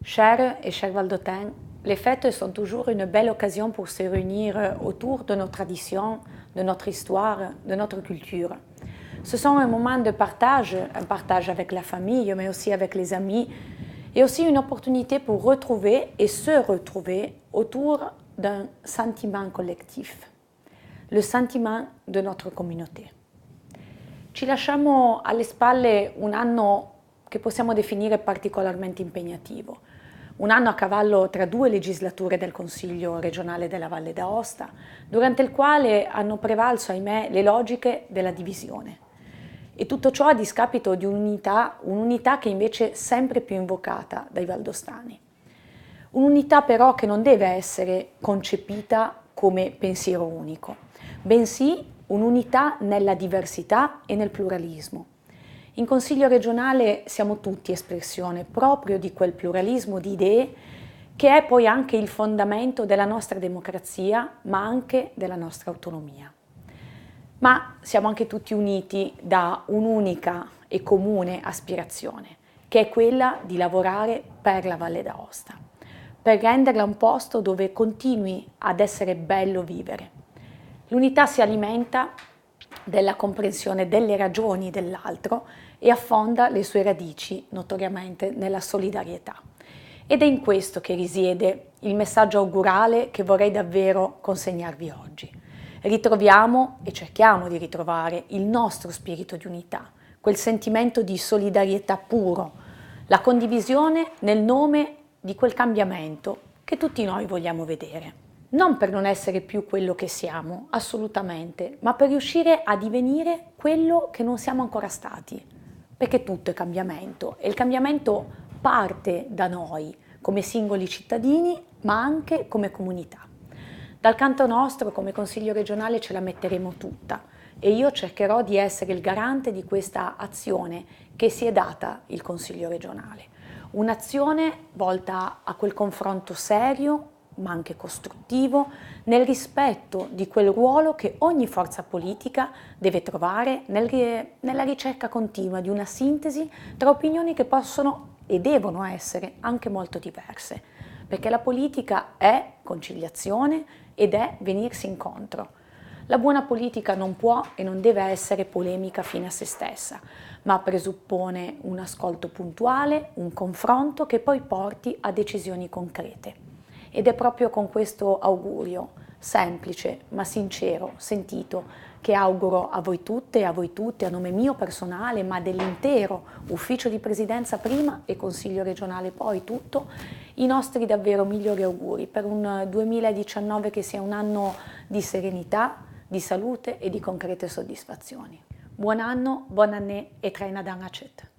Chers et chers Valdôtains, les fêtes sont toujours une belle occasion pour se réunir autour de nos traditions, de notre histoire, de notre culture. Ce sont un moment de partage, un partage avec la famille, mais aussi avec les amis, et aussi une opportunité pour retrouver et se retrouver autour d'un sentiment collettif, le sentiment de notre communauté. Ci lasciamo alle spalle un anno che possiamo definire particolarmente impegnativo. Un anno a cavallo tra due legislature del Consiglio regionale della Valle d'Aosta, durante il quale hanno prevalso, ahimè, le logiche della divisione. E tutto ciò a discapito di un'unità che invece è sempre più invocata dai valdostani. Un'unità però che non deve essere concepita come pensiero unico, bensì un'unità nella diversità e nel pluralismo. In Consiglio regionale siamo tutti espressione proprio di quel pluralismo di idee che è poi anche il fondamento della nostra democrazia, ma anche della nostra autonomia. Ma siamo anche tutti uniti da un'unica e comune aspirazione, che è quella di lavorare per la Valle d'Aosta, per renderla un posto dove continui ad essere bello vivere. L'unità si alimenta della comprensione delle ragioni dell'altro e affonda le sue radici notoriamente nella solidarietà. Ed è in questo che risiede il messaggio augurale che vorrei davvero consegnarvi oggi. Ritroviamo e cerchiamo di ritrovare il nostro spirito di unità, quel sentimento di solidarietà puro, la condivisione nel nome di quel cambiamento che tutti noi vogliamo vedere. Non per non essere più quello che siamo, assolutamente, ma per riuscire a divenire quello che non siamo ancora stati. Perché tutto è cambiamento e il cambiamento parte da noi, come singoli cittadini, ma anche come comunità. Dal canto nostro, come Consiglio regionale, ce la metteremo tutta e io cercherò di essere il garante di questa azione che si è data il Consiglio regionale. Un'azione volta a quel confronto serio, ma anche costruttivo, nel rispetto di quel ruolo che ogni forza politica deve trovare nella ricerca continua di una sintesi tra opinioni che possono e devono essere anche molto diverse, perché la politica è conciliazione ed è venirsi incontro. La buona politica non può e non deve essere polemica fine a se stessa, ma presuppone un ascolto puntuale, un confronto che poi porti a decisioni concrete. Ed è proprio con questo augurio, semplice ma sincero, sentito, che auguro a voi tutte e a voi tutti, a nome mio personale, ma dell'intero ufficio di presidenza prima e Consiglio regionale poi tutto, i nostri davvero migliori auguri per un 2019 che sia un anno di serenità, di salute e di concrete soddisfazioni. Buon anno, buon année e Traina Dan Acet.